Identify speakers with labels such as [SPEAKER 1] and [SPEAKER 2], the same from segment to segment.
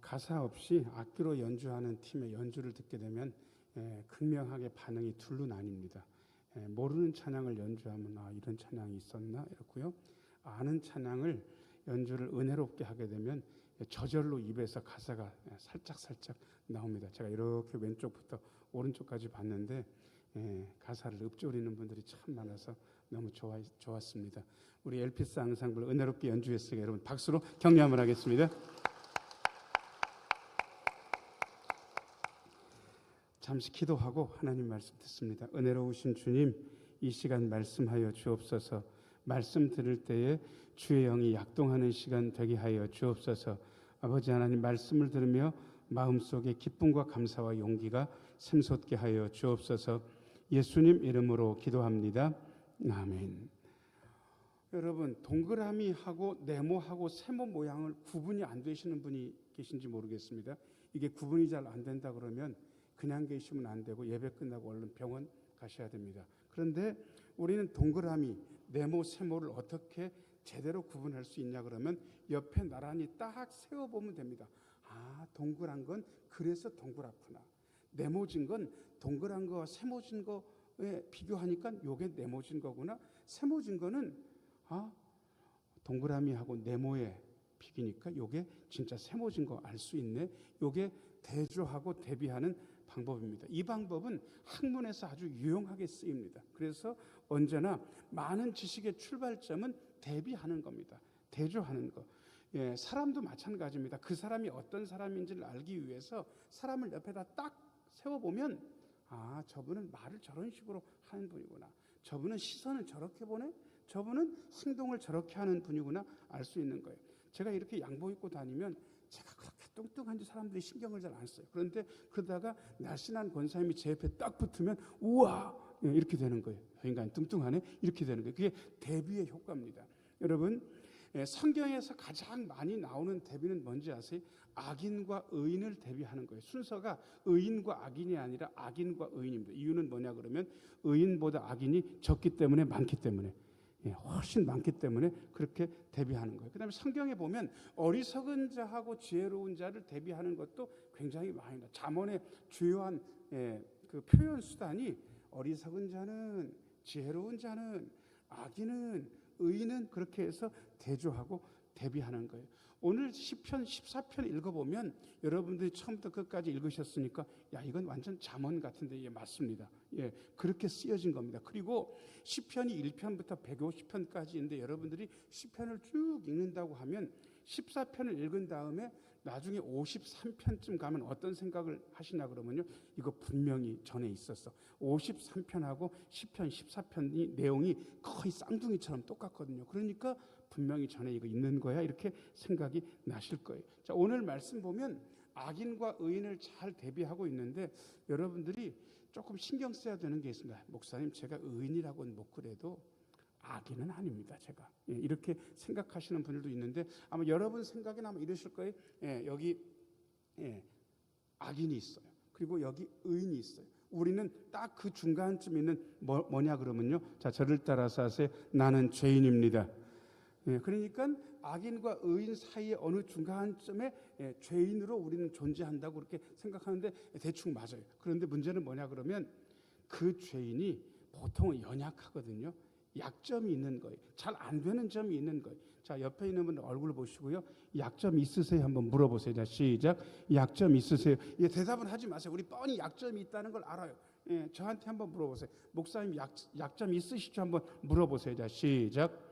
[SPEAKER 1] 가사 없이 악기로 연주하는 팀의 연주를 듣게 되면 극명하게 반응이 둘로 나뉩니다. 모르는 찬양을 연주하면 이런 찬양이 있었나 이렇고요. 아는 찬양을 연주를 은혜롭게 하게 되면 저절로 입에서 가사가 살짝 나옵니다. 제가 이렇게 왼쪽부터 오른쪽까지 봤는데 가사를 읊조리는 분들이 참 많아서 너무 좋았습니다. 우리 엘피스 앙상블 은혜롭게 연주했으니까 여러분 박수로 격려 한번 하겠습니다. 잠시 기도하고 하나님 말씀 듣습니다. 은혜로우신 주님, 이 시간 말씀하여 주옵소서. 말씀 들을 때에 주의 영이 약동하는 시간 되게 하여 주옵소서. 아버지 하나님, 말씀을 들으며 마음속에 기쁨과 감사와 용기가 샘솟게 하여 주옵소서. 예수님 이름으로 기도합니다. 아멘. 여러분, 동그라미하고 네모하고 세모 모양을 구분이 안 되시는 분이 계신지 모르겠습니다. 이게 구분이 잘 안 된다 그러면 그냥 계시면 안 되고 예배 끝나고 얼른 병원 가셔야 됩니다. 그런데 우리는 동그라미, 네모, 세모를 어떻게 제대로 구분할 수 있냐 그러면 옆에 나란히 딱 세워보면 됩니다. 동그란 건 그래서 동그랗구나. 네모진 건 동그란 거와 세모진 거에 비교하니까 요게 네모진 거구나. 세모진 거는 동그라미하고 네모에 비기니까 요게 진짜 세모진 거 알 수 있네. 요게 대조하고 대비하는 방법입니다. 이 방법은 학문에서 아주 유용하게 쓰입니다. 그래서 언제나 많은 지식의 출발점은 대비하는 겁니다. 대조하는 거. 사람도 마찬가지입니다. 그 사람이 어떤 사람인지를 알기 위해서 사람을 옆에다 딱 세워보면 저분은 말을 저런 식으로 하는 분이구나. 저분은 시선을 저렇게 보네. 저분은 행동을 저렇게 하는 분이구나 알 수 있는 거예요. 제가 이렇게 양복 입고 다니면 제가 그렇게 뚱뚱한지 사람들이 신경을 잘 안 써요. 그런데 그러다가 날씬한 권사님이 제 옆에 딱 붙으면 우와 이렇게 되는 거예요. 저 인간 뚱뚱하네 이렇게 되는 거예요. 그게 대비의 효과입니다. 여러분, 성경에서 가장 많이 나오는 대비는 뭔지 아세요? 악인과 의인을 대비하는 거예요. 순서가 의인과 악인이 아니라 악인과 의인입니다. 이유는 뭐냐 그러면 의인보다 악인이 적기 때문에 많기 때문에 훨씬 많기 때문에 그렇게 대비하는 거예요. 그 다음에 성경에 보면 어리석은 자하고 지혜로운 자를 대비하는 것도 굉장히 많이 나와요. 잠언의 주요한 그 표현 수단이 어리석은 자는, 지혜로운 자는, 악인은, 의인은 그렇게 해서 대조하고 대비하는 거예요. 오늘 시편 14편 읽어보면 여러분들이 처음부터 끝까지 읽으셨으니까 이건 완전 잠언 같은데 맞습니다. 그렇게 쓰여진 겁니다. 그리고 시편이 1편부터 150편까지인데 여러분들이 시편을 쭉 읽는다고 하면 14편을 읽은 다음에 나중에 53편쯤 가면 어떤 생각을 하시나 그러면요, 이거 분명히 전에 있었어. 53편하고 시편 14편이 내용이 거의 쌍둥이처럼 똑같거든요. 그러니까 분명히 전에 이거 있는 거야 이렇게 생각이 나실 거예요. 자, 오늘 말씀 보면 악인과 의인을 잘 대비하고 있는데 여러분들이 조금 신경 써야 되는 게 있습니다. 목사님, 제가 의인이라고는 못 그래도 악인은 아닙니다. 제가 이렇게 생각하시는 분들도 있는데 아마 여러분 생각에는 아마 이러실 거예요. 여기 악인이 있어요. 그리고 여기 의인이 있어요. 우리는 딱 그 중간쯤 있는 뭐냐 그러면요, 자, 저를 따라서 하세요. 나는 죄인입니다. 그러니까 악인과 의인 사이의 어느 중간쯤에 죄인으로 우리는 존재한다고 그렇게 생각하는데 대충 맞아요. 그런데 문제는 뭐냐 그러면 그 죄인이 보통은 연약하거든요. 약점이 있는 거예요. 잘 안 되는 점이 있는 거예요. 자, 옆에 있는 분 얼굴 보시고요. 약점 있으세요? 한번 물어보세요. 자, 시작. 약점 있으세요? 대답은 하지 마세요. 우리 뻔히 약점이 있다는 걸 알아요. 저한테 한번 물어보세요. 목사님 약점 있으시죠? 한번 물어보세요. 자, 시작.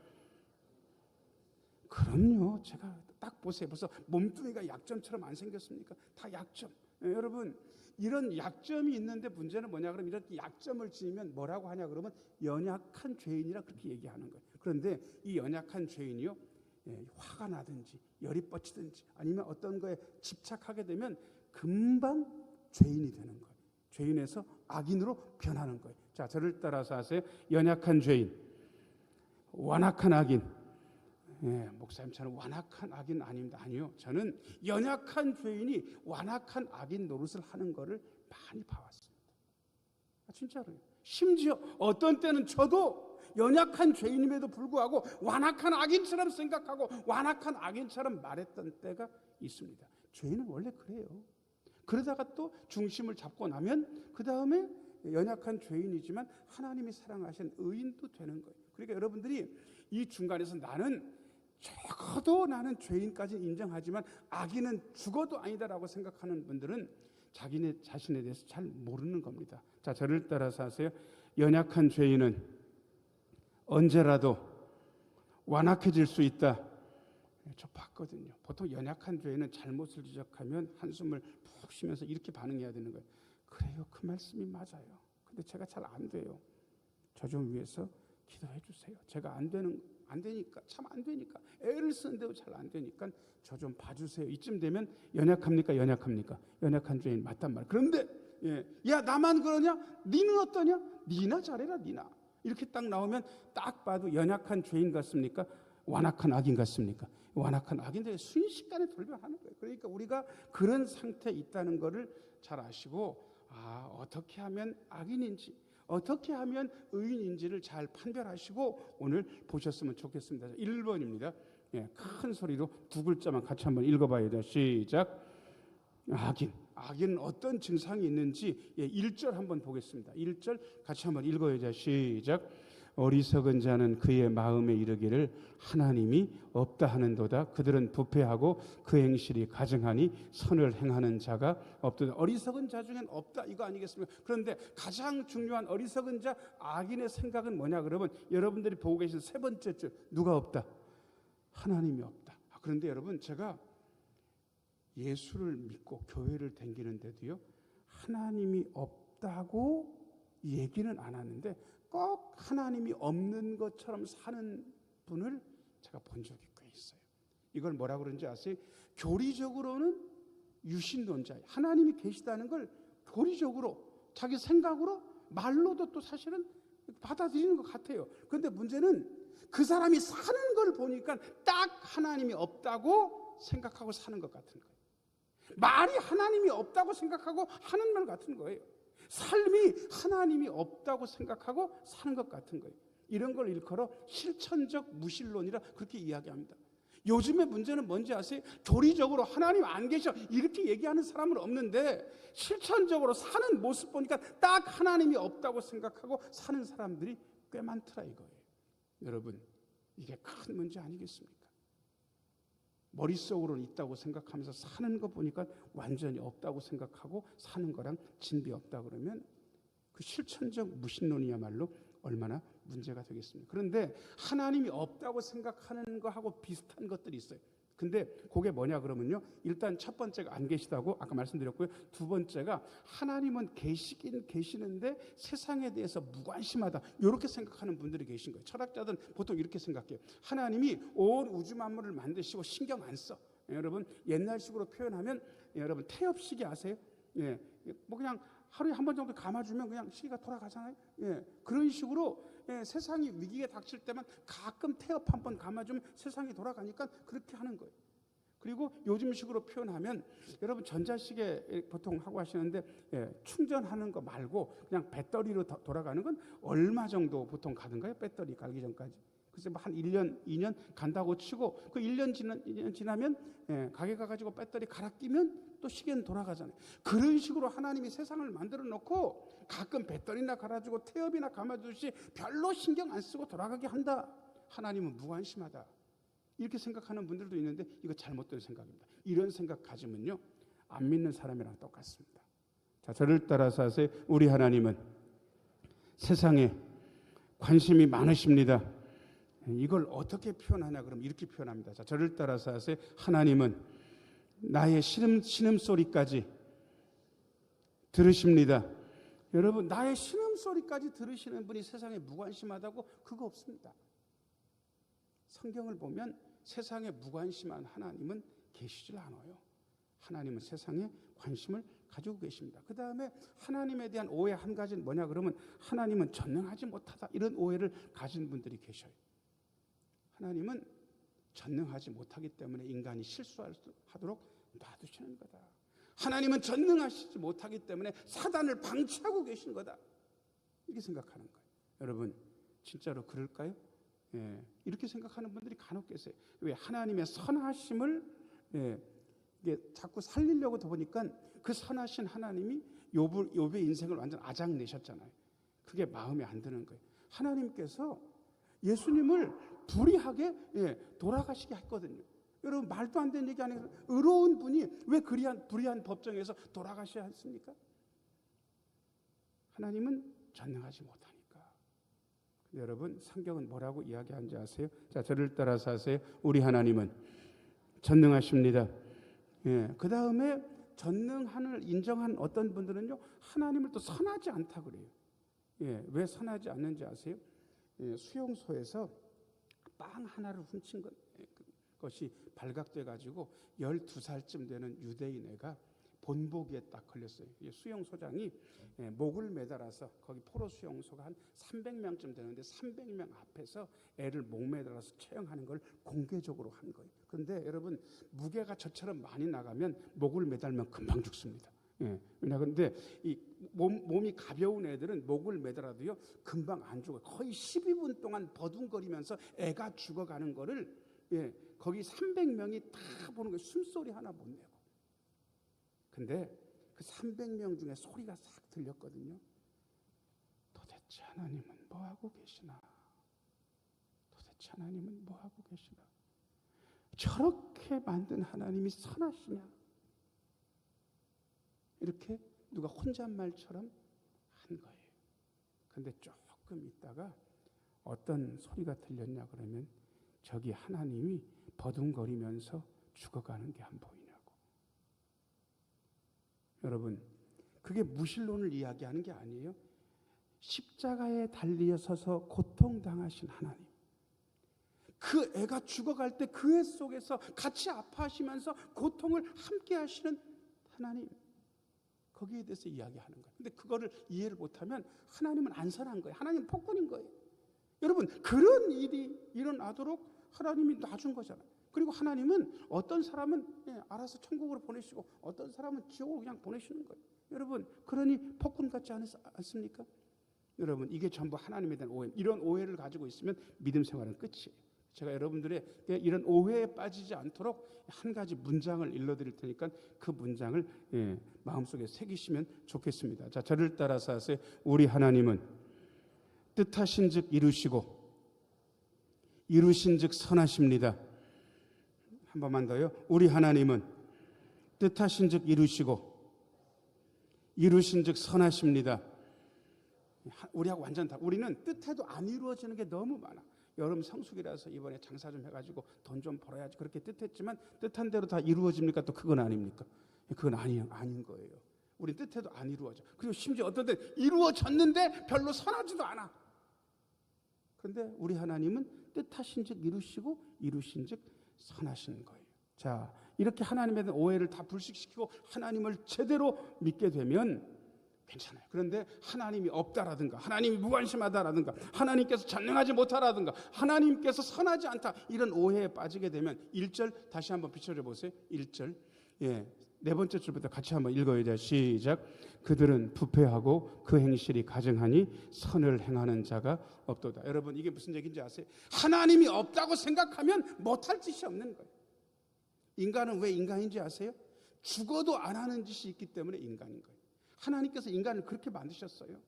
[SPEAKER 1] 그럼요. 제가 딱 보세요. 벌써 몸뚱이가 약점처럼 안 생겼습니까? 다 약점. 여러분, 이런 약점이 있는데 문제는 뭐냐 그러면 이렇게 약점을 지니면 뭐라고 하냐 그러면 연약한 죄인이라 그렇게 얘기하는 거예요. 그런데 이 연약한 죄인이요, 화가 나든지 열이 뻗치든지 아니면 어떤 거에 집착하게 되면 금방 죄인이 되는 거예요. 죄인에서 악인으로 변하는 거예요. 자, 저를 따라서 하세요. 연약한 죄인, 완악한 악인. 목사님, 저는 완악한 악인 아닙니다. 아니요, 저는 연약한 죄인이 완악한 악인 노릇을 하는 거를 많이 봐왔습니다. 진짜로요. 심지어 어떤 때는 저도 연약한 죄인임에도 불구하고 완악한 악인처럼 생각하고 완악한 악인처럼 말했던 때가 있습니다. 죄인은 원래 그래요. 그러다가 또 중심을 잡고 나면 그 다음에 연약한 죄인이지만 하나님이 사랑하신 의인도 되는 거예요. 그러니까 여러분들이 이 중간에서 적어도 나는 죄인까지 인정하지만 악인은 죽어도 아니다라고 생각하는 분들은 자기네 자신에 대해서 잘 모르는 겁니다. 자, 저를 따라서 하세요. 연약한 죄인은 언제라도 완악해질 수 있다. 저 봤거든요. 보통 연약한 죄인은 잘못을 지적하면 한숨을 푹 쉬면서 이렇게 반응해야 되는 거예요. 그래요, 그 말씀이 맞아요. 근데 제가 잘 안 돼요. 저 좀 위해서 기도해 주세요. 제가 안 되니까, 참 안 되니까, 애를 쓰는데도 잘 안 되니까 저 좀 봐주세요. 이쯤 되면 연약합니까? 연약한 죄인 맞단 말이에요. 그런데 야, 나만 그러냐? 니는 어떠냐? 니나 잘해라, 니나. 이렇게 딱 나오면 딱 봐도 연약한 죄인 같습니까? 완악한 악인 같습니까? 완악한 악인들이 순식간에 돌변하는 거예요. 그러니까 우리가 그런 상태에 있다는 것을 잘 아시고, 어떻게 하면 악인인지, 어떻게 하면 의인인지를 잘 판별하시고 오늘 보셨으면 좋겠습니다. 1번입니다. 큰 소리로 두 글자만 같이 한번 읽어봐야 돼요. 시작. 악인은 어떤 증상이 있는지 1절 한번 보겠습니다. 1절 같이 한번 읽어야 돼요. 시작. 어리석은 자는 그의 마음에 이르기를 하나님이 없다 하는도다. 그들은 부패하고 그 행실이 가증하니 선을 행하는 자가 없도다. 어리석은 자 중엔 없다, 이거 아니겠습니까? 그런데 가장 중요한 어리석은 자 악인의 생각은 뭐냐 그러면 여러분들이 보고 계신 세 번째 줄, 누가 없다? 하나님이 없다. 그런데 여러분, 제가 예수를 믿고 교회를 다니는데도요, 하나님이 없다고 얘기는 안 하는데 꼭 하나님이 없는 것처럼 사는 분을 제가 본 적이 꽤 있어요. 이걸 뭐라 그러는지 아세요? 교리적으로는 유신론자예요. 하나님이 계시다는 걸 교리적으로 자기 생각으로 말로도 또 사실은 받아들이는 것 같아요. 그런데 문제는 그 사람이 사는 걸 보니까 딱 하나님이 없다고 생각하고 사는 것 같은 거예요. 말이 하나님이 없다고 생각하고 하는 말 같은 거예요. 삶이 하나님이 없다고 생각하고 사는 것 같은 거예요. 이런 걸 일컬어 실천적 무신론이라 그렇게 이야기합니다. 요즘의 문제는 뭔지 아세요? 교리적으로 하나님 안 계셔 이렇게 얘기하는 사람은 없는데 실천적으로 사는 모습 보니까 딱 하나님이 없다고 생각하고 사는 사람들이 꽤 많더라 이거예요. 여러분, 이게 큰 문제 아니겠습니까? 머릿속으로는 있다고 생각하면서 사는 거 보니까 완전히 없다고 생각하고 사는 거랑 진비 없다 그러면 그 실천적 무신론이야말로 얼마나 문제가 되겠습니까? 그런데 하나님이 없다고 생각하는 거하고 비슷한 것들이 있어요. 근데 그게 뭐냐 그러면요, 일단 첫 번째가 안 계시다고 아까 말씀드렸고요. 두 번째가 하나님은 계시긴 계시는데 세상에 대해서 무관심하다, 이렇게 생각하는 분들이 계신 거예요. 철학자들은 보통 이렇게 생각해요. 하나님이 온 우주 만물을 만드시고 신경 안 써. 여러분, 옛날식으로 표현하면 여러분 태엽시계 아세요? 뭐 그냥 하루에 한 번 정도 감아주면 그냥 시계가 돌아가잖아요. 그런 식으로 세상이 위기에 닥칠 때만 가끔 태엽 한 번 감아주면 세상이 돌아가니까 그렇게 하는 거예요. 그리고 요즘식으로 표현하면 여러분 전자시계 보통 하고 하시는데 충전하는 거 말고 그냥 배터리로 돌아가는 건 얼마 정도 보통 가던가요? 배터리 갈기 전까지. 그래서 한 1년, 2년 간다고 치고 그 1년 지나면 가게 가가지고 배터리 갈아 끼면 또 시계는 돌아가잖아요. 그런 식으로 하나님이 세상을 만들어 놓고 가끔 배터리나 갈아주고 태엽이나 감아주듯이 별로 신경 안 쓰고 돌아가게 한다. 하나님은 무관심하다. 이렇게 생각하는 분들도 있는데 이거 잘못된 생각입니다. 이런 생각 가지면요, 안 믿는 사람이랑 똑같습니다. 자, 저를 따라서 하세요. 우리 하나님은 세상에 관심이 많으십니다. 이걸 어떻게 표현하냐 그러면 이렇게 표현합니다. 자, 저를 따라서 하세요. 하나님은 나의 신음소리까지 들으십니다. 여러분, 나의 신음소리까지 들으시는 분이 세상에 무관심하다고 그거 없습니다. 성경을 보면 세상에 무관심한 하나님은 계시질 않아요. 하나님은 세상에 관심을 가지고 계십니다. 그 다음에 하나님에 대한 오해 한 가지는 뭐냐 그러면 하나님은 전능하지 못하다, 이런 오해를 가진 분들이 계셔요. 하나님은 전능하지 못하기 때문에 인간이 실수하도록 놔두시는 거다. 하나님은 전능하시지 못하기 때문에 사단을 방치하고 계신 거다, 이렇게 생각하는 거예요. 여러분, 진짜로 그럴까요? 이렇게 생각하는 분들이 간혹 계세요. 왜? 하나님의 선하심을 이게 자꾸 살리려고 보니까 그 선하신 하나님이 욥의 인생을 완전 아작내셨잖아요. 그게 마음에 안 드는 거예요. 하나님께서 예수님을 불의하게 돌아가시게 했거든요. 여러분, 말도 안 되는 얘기 아니에요. 의로운 분이 왜 불의한 법정에서 돌아가셔야 했습니까? 하나님은 전능하지 못하니까. 여러분, 성경은 뭐라고 이야기하는지 아세요? 자, 저를 따라서 하세요. 우리 하나님은 전능하십니다. 그 다음에 전능함을 인정한 어떤 분들은요, 하나님을 또 선하지 않다 그래요. 왜 선하지 않는지 아세요? 수용소에서 빵 하나를 훔친 것이 발각돼 가지고 12살쯤 되는 유대인 애가 본보기에 딱 걸렸어요. 수용소장이 목을 매달아서, 거기 포로 수용소가 한 300명쯤 되는데 300명 앞에서 애를 목 매달아서 처형하는 걸 공개적으로 한 거예요. 그런데 여러분, 무게가 저처럼 많이 나가면 목을 매달면 금방 죽습니다. 그런데 이 몸이 가벼운 애들은 목을 매달아도요 금방 안 죽어요. 거의 12분 동안 버둥거리면서 애가 죽어가는 거를 거기 300명이 다 보는 거예요. 숨소리 하나 못 내고. 근데 그 300명 중에 소리가 싹 들렸거든요. 도대체 하나님은 뭐하고 계시나? 도대체 하나님은 뭐하고 계시나? 저렇게 만든 하나님이 선하시냐? 이렇게 누가 혼잣말처럼 한 거예요. 근데 조금 있다가 어떤 소리가 들렸냐 그러면 저기 하나님이 버둥거리면서 죽어가는 게 안 보이냐고. 여러분, 그게 무신론을 이야기하는 게 아니에요. 십자가에 달려 서서 고통당하신 하나님, 그 애가 죽어갈 때 그 애 속에서 같이 아파하시면서 고통을 함께 하시는 하나님, 거기에 대해서 이야기하는 거예요. 근데 그거를 이해를 못하면 하나님은 안 선한 거예요. 하나님은 폭군인 거예요. 여러분, 그런 일이 일어나도록 하나님이 놔준 거잖아요. 그리고 하나님은 어떤 사람은 알아서 천국으로 보내시고 어떤 사람은 지옥으로 그냥 보내시는 거예요. 여러분, 그러니 폭군 같지 않습니까? 여러분, 이게 전부 하나님에 대한 오해. 이런 오해를 가지고 있으면 믿음 생활은 끝이에요. 제가 여러분들의 이런 오해에 빠지지 않도록 한 가지 문장을 일러드릴 테니까 그 문장을 마음속에 새기시면 좋겠습니다. 자, 저를 따라서 하세요. 우리 하나님은 뜻하신 즉 이루시고 이루신 즉 선하십니다. 한 번만 더요. 우리 하나님은 뜻하신 즉 이루시고 이루신 즉 선하십니다. 우리하고 완전 다. 우리는 뜻해도 안 이루어지는 게 너무 많아. 여름 성수기라서 이번에 장사 좀 해가지고 돈 좀 벌어야지 그렇게 뜻했지만 뜻한 대로 다 이루어집니까? 또 그건 아닙니까? 그건 아닌 거예요. 우린 뜻해도 안 이루어져. 그리고 심지어 어떤 때 이루어졌는데 별로 선하지도 않아. 그런데 우리 하나님은 뜻하신 즉 이루시고 이루신 즉 선하신 거예요. 자, 이렇게 하나님에 대한 오해를 다 불식시키고 하나님을 제대로 믿게 되면 괜찮아요. 그런데 하나님이 없다라든가 하나님이 무관심하다라든가 하나님께서 전능하지 못하라든가 하나님께서 선하지 않다, 이런 오해에 빠지게 되면 1절 다시 한번 비춰줘 보세요. 1절 네 번째 줄부터 같이 한번 읽어야 돼요. 시작. 그들은 부패하고 그 행실이 가증하니 선을 행하는 자가 없도다. 여러분, 이게 무슨 얘기인지 아세요? 하나님이 없다고 생각하면 못할 짓이 없는 거예요. 인간은 왜 인간인지 아세요? 죽어도 안 하는 짓이 있기 때문에 인간인 거예요. 하나님께서 인간을 그렇게 만드셨어요.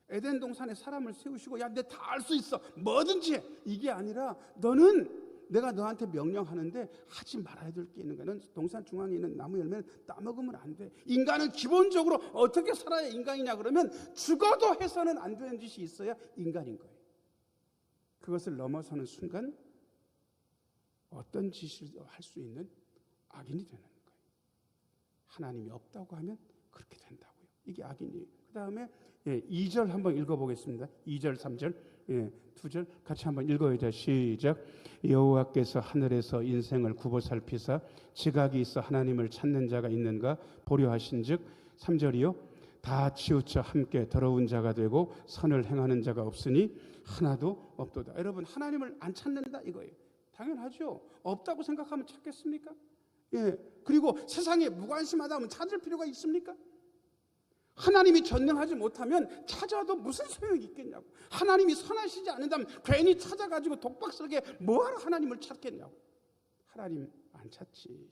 [SPEAKER 1] 에덴 동산에 사람을 세우시고 야, 내 다 알 수 있어, 뭐든지 해, 이게 아니라 너는 내가 너한테 명령하는데 하지 말아야 될 게 있는 거야. 넌 동산 중앙에 있는 나무 열매는 따먹으면 안 돼. 인간은 기본적으로 어떻게 살아야 인간이냐 그러면 죽어도 해서는 안 되는 짓이 있어야 인간인 거예요. 그것을 넘어서는 순간 어떤 짓을 할 수 있는 악인이 되는 거예요. 하나님이 없다고 하면 그렇게 된다고요. 이게 악인이에요. 그 다음에 2절 한번 읽어보겠습니다. 2절 3절 2절 같이 한번 읽어야죠. 시작. 여호와께서 하늘에서 인생을 굽어 살피사 지각이 있어 하나님을 찾는 자가 있는가 보려 하신즉 3절이요. 다 치우쳐 함께 더러운 자가 되고 선을 행하는 자가 없으니 하나도 없도다. 여러분, 하나님을 안 찾는다 이거예요. 당연하죠. 없다고 생각하면 찾겠습니까? 그리고 세상에 무관심하다 하면 찾을 필요가 있습니까? 하나님이 전능하지 못하면 찾아도 무슨 소용이 있겠냐고. 하나님이 선하시지 않는다면 괜히 찾아가지고 독박 쓰게 뭐하러 하나님을 찾겠냐고. 하나님 안 찾지.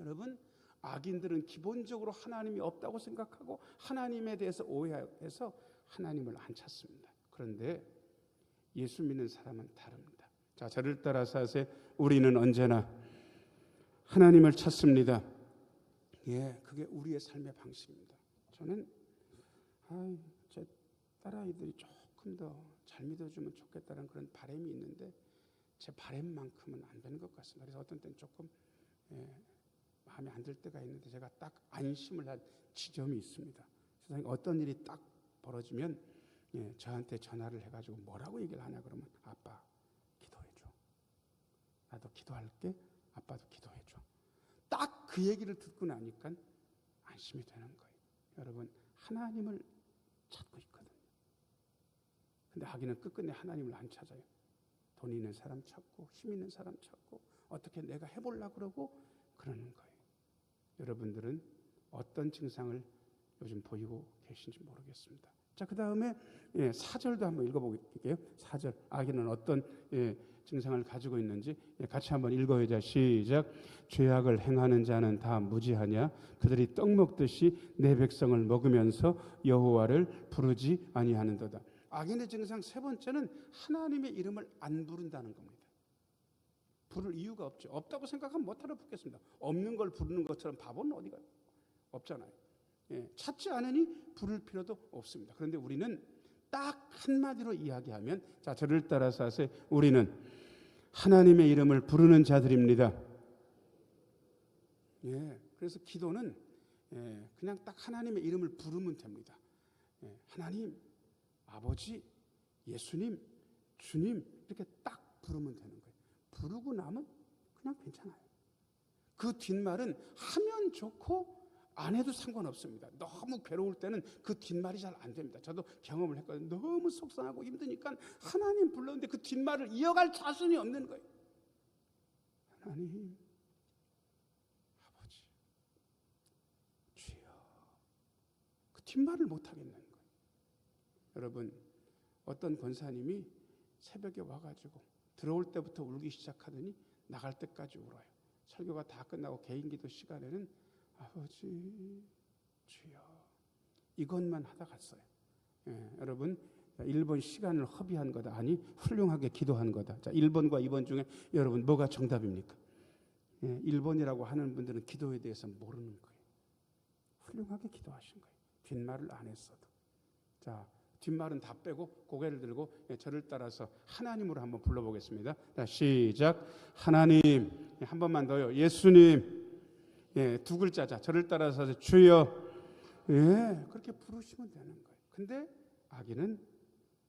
[SPEAKER 1] 여러분, 악인들은 기본적으로 하나님이 없다고 생각하고 하나님에 대해서 오해해서 하나님을 안 찾습니다. 그런데 예수 믿는 사람은 다릅니다. 자, 저를 따라서 하세요. 우리는 언제나 하나님을 찾습니다. 예, 그게 우리의 삶의 방식입니다. 저는 제 딸아이들이 조금 더 잘 믿어주면 좋겠다는 그런 바람이 있는데 제 바람만큼은 안 되는 것 같습니다. 그래서 어떤 때는 조금 마음에 안 들 때가 있는데 제가 딱 안심을 한 지점이 있습니다. 세상에 어떤 일이 딱 벌어지면 저한테 전화를 해가지고 뭐라고 얘기를 하냐 그러면 아빠 기도해줘. 나도 기도할게. 아빠도 기도해줘. 딱 그 얘기를 듣고 나니까 안심이 되는 거예요. 여러분, 하나님을 찾고 있거든요. 근데 악인은 끝끝내 하나님을 안 찾아요. 돈 있는 사람 찾고 힘 있는 사람 찾고 어떻게 내가 해보려고 그러고 그러는 거예요. 여러분들은 어떤 증상을 요즘 보이고 계신지 모르겠습니다. 자, 그 다음에 4절도 한번 읽어볼게요. 4절, 악인은 어떤 증상을 가지고 있는지 같이 한번 읽어보자. 시작. 죄악을 행하는 자는 다 무지하냐? 그들이 떡 먹듯이 내 백성을 먹으면서 여호와를 부르지 아니하는도다. 악인의 증상 세 번째는 하나님의 이름을 안 부른다는 겁니다. 부를 이유가 없죠. 없다고 생각하면 못하러 붙겠습니다. 없는 걸 부르는 것처럼 바보는 어디가 없잖아요. 찾지 않으니 부를 필요도 없습니다. 그런데 우리는 딱 한마디로 이야기하면, 자, 저를 따라서 하세요. 우리는 하나님의 이름을 부르는 자들입니다. 그래서 기도는 그냥 딱 하나님의 이름을 부르면 됩니다. 하나님, 아버지, 예수님, 주님 이렇게 딱 부르면 되는 거예요. 부르고 나면 그냥 괜찮아요. 그 뒷말은 하면 좋고 안 해도 상관없습니다. 너무 괴로울 때는 그 뒷말이 잘 안 됩니다. 저도 경험을 했거든요. 너무 속상하고 힘드니까 하나님 불렀는데 그 뒷말을 이어갈 자신이 없는 거예요. 하나님, 아버지, 주여. 그 뒷말을 못 하겠는 거예요. 여러분, 어떤 권사님이 새벽에 와가지고 들어올 때부터 울기 시작하더니 나갈 때까지 울어요. 설교가 다 끝나고 개인기도 시간에는 아버지, 주여, 이것만 하다 갔어요. 여러분, 1번 시간을 허비한 거다. 아니, 훌륭하게 기도한 거다. 자, 1번과 2번 중에 여러분 뭐가 정답입니까? 1번이라고 하는 분들은 기도에 대해서 모르는 거예요. 훌륭하게 기도하신 거예요. 뒷말을 안 했어도. 자, 뒷말은 다 빼고 고개를 들고 저를 따라서 하나님으로 한번 불러보겠습니다. 자, 시작. 하나님. 한 번만 더요. 예수님. 두 글자자. 저를 따라서 주여. 그렇게 부르시면 되는 거예요. 근데 악인은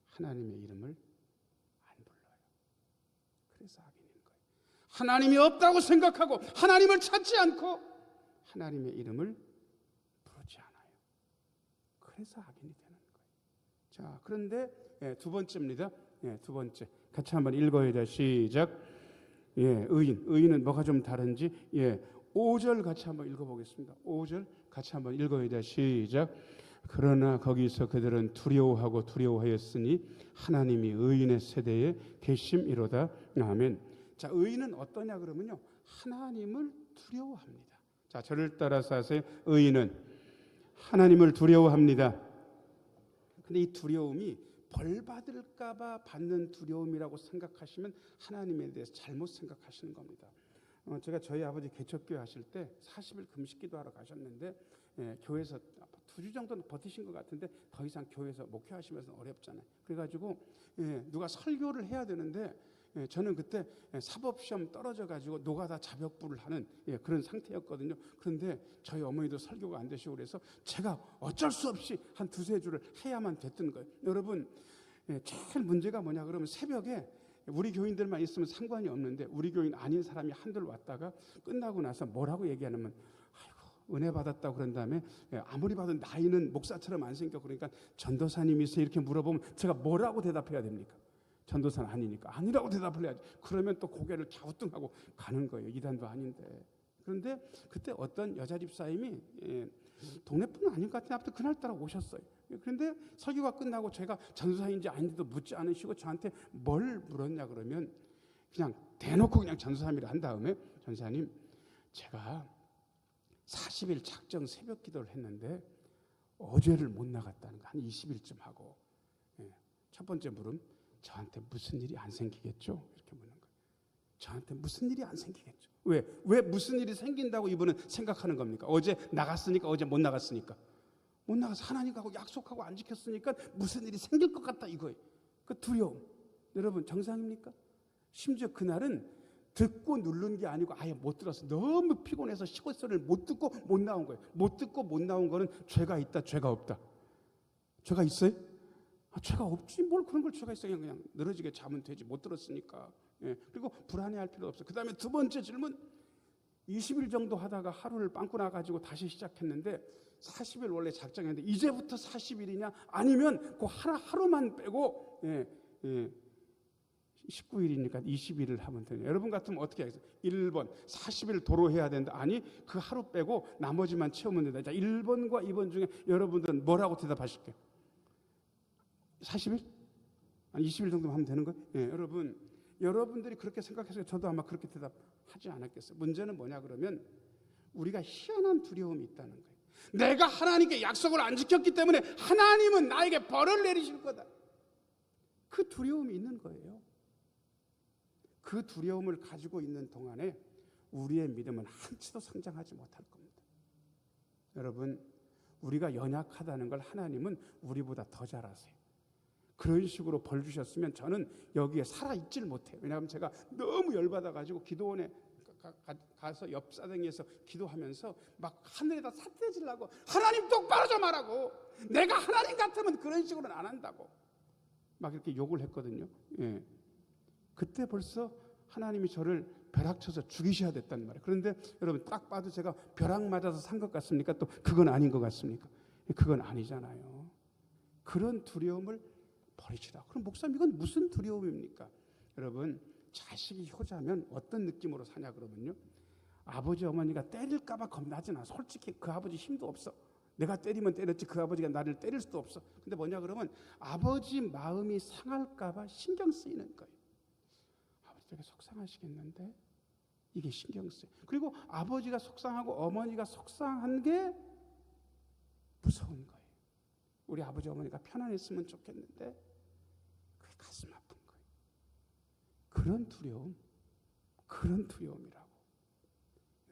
[SPEAKER 1] 하나님의 이름을 안 불러요. 그래서 악인인 거예요. 하나님이 없다고 생각하고 하나님을 찾지 않고 하나님의 이름을 부르지 않아요. 그래서 악인이 되는 거예요. 자, 그런데 두 번째입니다. 두 번째. 같이 한번 읽어야 돼. 시작. 의인은 뭐가 좀 다른지 5절 같이 한번 읽어보겠습니다. 5절 같이 한번 읽어야 돼. 시작. 그러나 거기서 그들은 두려워하였으니 하나님이 의인의 세대에 계심이로다. 아멘. 자, 의인은 어떠냐 그러면요, 하나님을 두려워합니다. 자, 저를 따라서 하세요. 의인은 하나님을 두려워합니다. 근데 이 두려움이 벌 받을까봐 받는 두려움이라고 생각하시면 하나님에 대해서 잘못 생각하시는 겁니다. 제가 저희 아버지 개척교회 하실 때 40일 금식기도하러 가셨는데 교회에서 2주 정도는 버티신 것 같은데 더 이상 교회에서 목회하시면서 어렵잖아요. 그래가지고 누가 설교를 해야 되는데 저는 그때 사법시험 떨어져가지고 노가다 자격부를 하는 그런 상태였거든요. 그런데 저희 어머니도 설교가 안 되시고 그래서 제가 어쩔 수 없이 한 2-3주를 해야만 됐던 거예요. 여러분, 제일 문제가 뭐냐 그러면 새벽에 우리 교인들만 있으면 상관이 없는데 우리 교인 아닌 사람이 한둘 왔다가 끝나고 나서 뭐라고 얘기하냐면 아이고 은혜 받았다고 그런 다음에 아무리 봐도 나이는 목사처럼 안 생겨 그러니까 전도사님이세요 이렇게 물어보면 제가 뭐라고 대답해야 됩니까? 전도사는 아니니까 아니라고 대답을 해야지. 그러면 또 고개를 갸우뚱하고 가는 거예요. 이단도 아닌데. 그런데 그때 어떤 여자 집사님이 동네분은 아닌 것 같은데 아무튼 그날따라 오셨어요. 그런데 설교가 끝나고 제가 전도사인지 아닌지도 묻지 않으시고 저한테 뭘 물었냐 그러면 그냥 대놓고 그냥 전도사님이라 한 다음에 전사님 제가 40일 작정 새벽 기도를 했는데 어제를 못 나갔다는 거. 한 20일쯤 하고. 첫 번째 물음, 저한테 무슨 일이 안 생기겠죠? 이렇게 묻는 거예요. 저한테 무슨 일이 안 생기겠죠? 왜 무슨 일이 생긴다고 이분은 생각하는 겁니까? 어제 나갔으니까, 어제 못 나갔으니까. 못 나가서 하나님하고 약속하고 안 지켰으니까 무슨 일이 생길 것 같다 이거예요. 그 두려움. 여러분 정상입니까? 심지어 그날은 듣고 누른 게 아니고 아예 못 들었어. 너무 피곤해서 시골소리를 못 듣고 못 나온 거예요. 못 듣고 못 나온 거는 죄가 있다, 죄가 없다. 죄가 있어요? 죄가 없지. 뭘 그런 걸 죄가 있어요. 그냥 늘어지게 자면 되지. 못 들었으니까. 그리고 불안해할 필요 없어. 그 다음에 두 번째 질문. 20일 정도 하다가 하루를 빵꾸 나가지고 다시 시작했는데 40일 원래 작정했는데 이제부터 40일이냐? 아니면 그 하루만 빼고 19일이니까 20일을 하면 되냐? 여러분 같으면 어떻게 하겠어요? 1번 40일 도로 해야 된다. 아니 그 하루 빼고 나머지만 채우면 된다. 자, 1번과 2번 중에 여러분들은 뭐라고 대답하실게요? 40일? 아니 20일 정도만 하면 되는 거예요? 여러분들이 그렇게 생각해서 저도 아마 그렇게 대답하지 않았겠어요. 문제는 뭐냐 그러면 우리가 희한한 두려움이 있다는 거예요. 내가 하나님께 약속을 안 지켰기 때문에 하나님은 나에게 벌을 내리실 거다. 그 두려움이 있는 거예요. 그 두려움을 가지고 있는 동안에 우리의 믿음은 한치도 성장하지 못할 겁니다. 여러분, 우리가 연약하다는 걸 하나님은 우리보다 더 잘 아세요. 그런 식으로 벌 주셨으면 저는 여기에 살아있질 못해요. 왜냐하면 제가 너무 열받아가지고 기도원에 가서 옆사댕이에서 기도하면서 막 하늘에다 삿대질라고 하나님 똑바로 좀 하라고, 내가 하나님 같으면 그런 식으로는 안 한다고 막 이렇게 욕을 했거든요. 그때 벌써 하나님이 저를 벼락쳐서 죽이셔야 됐단 말이에요. 그런데 여러분 딱 봐도 제가 벼락 맞아서 산 것 같습니까? 또 그건 아닌 것 같습니까? 그건 아니잖아요. 그런 두려움을 버리시라. 그럼 목사님 이건 무슨 두려움입니까? 여러분 자식이 효자면 어떤 느낌으로 사냐 그러면요, 아버지 어머니가 때릴까 봐 겁나진 않아. 솔직히 그 아버지 힘도 없어. 내가 때리면 때렸지 그 아버지가 나를 때릴 수도 없어. 근데 뭐냐 그러면 아버지 마음이 상할까 봐 신경 쓰이는 거예요. 아버지 되게 속상하시겠는데 이게 신경 쓰여요. 그리고 아버지가 속상하고 어머니가 속상한 게 무서운 거예요. 우리 아버지 어머니가 편안했으면 좋겠는데 그게 가슴 아픈 거예요. 그런 두려움이라고.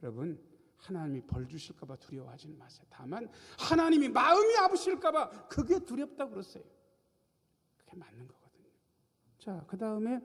[SPEAKER 1] 여러분 하나님이 벌 주실까 봐 두려워하지는 마세요. 다만 하나님이 마음이 아프실까 봐 그게 두렵다고 그러세요. 그게 맞는 거거든요. 자, 그 다음에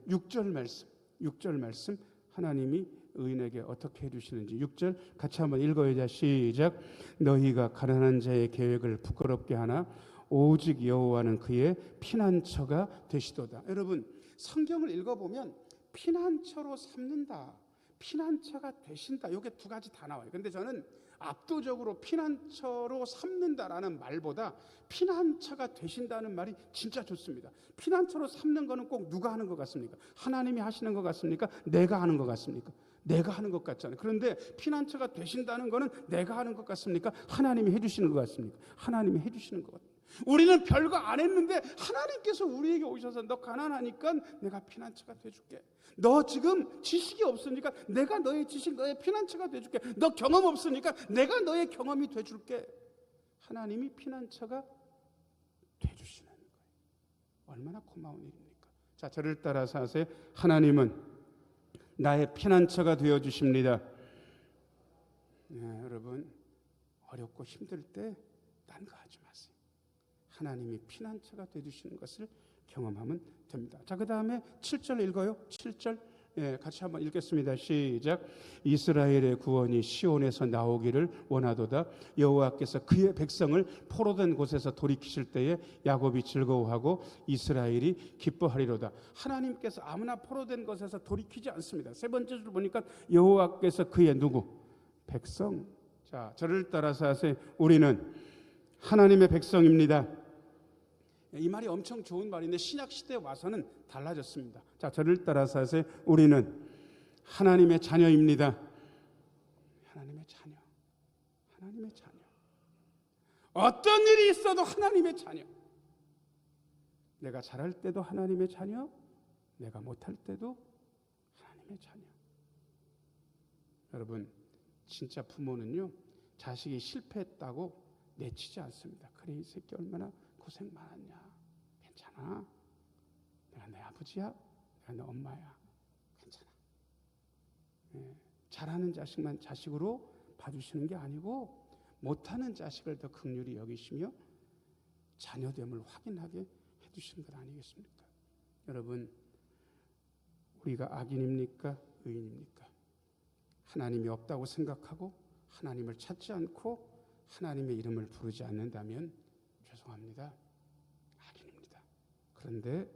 [SPEAKER 1] 6절 말씀 하나님이 의인에게 어떻게 해주시는지 6절 같이 한번 읽어요. 시작. 너희가 가난한 자의 계획을 부끄럽게 하나 오직 여호와는 그의 피난처가 되시도다. 여러분 성경을 읽어보면 피난처로 삼는다, 피난처가 되신다, 이게 두 가지 다 나와요. 근데 저는 압도적으로 피난처로 삼는다라는 말보다 피난처가 되신다는 말이 진짜 좋습니다. 피난처로 삼는 거는 꼭 누가 하는 것 같습니까? 하나님이 하시는 것 같습니까? 내가 하는 것 같습니까? 내가 하는 것 같잖아요. 그런데 피난처가 되신다는 거는 내가 하는 것 같습니까? 하나님이 해주시는 것 같습니까? 하나님이 해주시는 것 같아요. 우리는 별거 안 했는데 하나님께서 우리에게 오셔서 너 가난하니까 내가 피난처가 돼줄게. 너 지금 지식이 없으니까 내가 너의 지식, 너의 피난처가 돼줄게. 너 경험 없으니까 내가 너의 경험이 돼줄게. 하나님이 피난처가 돼주시는 거예요. 얼마나 고마운 일입니까? 자, 저를 따라서 하세요. 하나님은 나의 피난처가 되어주십니다. 여러분 어렵고 힘들 때 딴 거 하지 마세요. 하나님이 피난처가 되어주시는 것을 경험하면 됩니다. 자, 그 다음에 7절 읽어요. 7절 같이 한번 읽겠습니다. 시작. 이스라엘의 구원이 시온에서 나오기를 원하도다. 여호와께서 그의 백성을 포로된 곳에서 돌이키실 때에 야곱이 즐거워하고 이스라엘이 기뻐하리로다. 하나님께서 아무나 포로된 곳에서 돌이키지 않습니다. 세 번째 줄 보니까 여호와께서 그의 누구? 백성. 자, 저를 따라서 하세요. 우리는 하나님의 백성입니다. 이 말이 엄청 좋은 말인데 신약 시대에 와서는 달라졌습니다. 자, 저를 따라서 하세요. 우리는 하나님의 자녀입니다. 하나님의 자녀. 하나님의 자녀. 어떤 일이 있어도 하나님의 자녀. 내가 잘할 때도 하나님의 자녀, 내가 못할 때도 하나님의 자녀. 여러분, 진짜 부모는요, 자식이 실패했다고 내치지 않습니다. 그래, 이 새끼 얼마나 고생 많았냐. 괜찮아. 내가 내 아버지야. 내가 내 엄마야. 괜찮아. 잘하는 자식만 자식으로 봐주시는 게 아니고 못하는 자식을 더 긍휼히 여기시며 자녀됨을 확인하게 해주시는 것 아니겠습니까? 여러분, 우리가 악인입니까? 의인입니까? 하나님이 없다고 생각하고 하나님을 찾지 않고 하나님의 이름을 부르지 않는다면 죄송합니다. 악인입니다. 그런데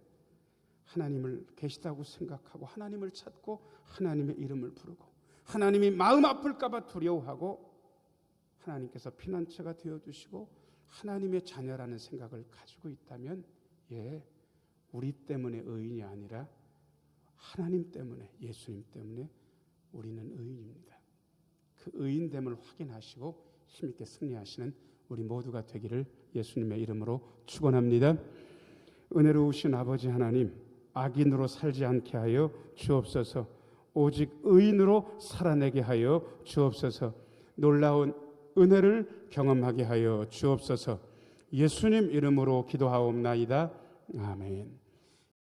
[SPEAKER 1] 하나님을 계시다고 생각하고 하나님을 찾고 하나님의 이름을 부르고 하나님이 마음 아플까 봐 두려워하고 하나님께서 피난처가 되어주시고 하나님의 자녀라는 생각을 가지고 있다면 우리 때문에 의인이 아니라 하나님 때문에, 예수님 때문에 우리는 의인입니다. 그 의인됨을 확인하시고 힘있게 승리하시는 우리 모두가 되기를 예수님의 이름으로 축원합니다. 은혜로우신 아버지 하나님, 악인으로 살지 않게 하여 주옵소서. 오직 의인으로 살아내게 하여 주옵소서. 놀라운 은혜를 경험하게 하여 주옵소서. 예수님 이름으로 기도하옵나이다. 아멘.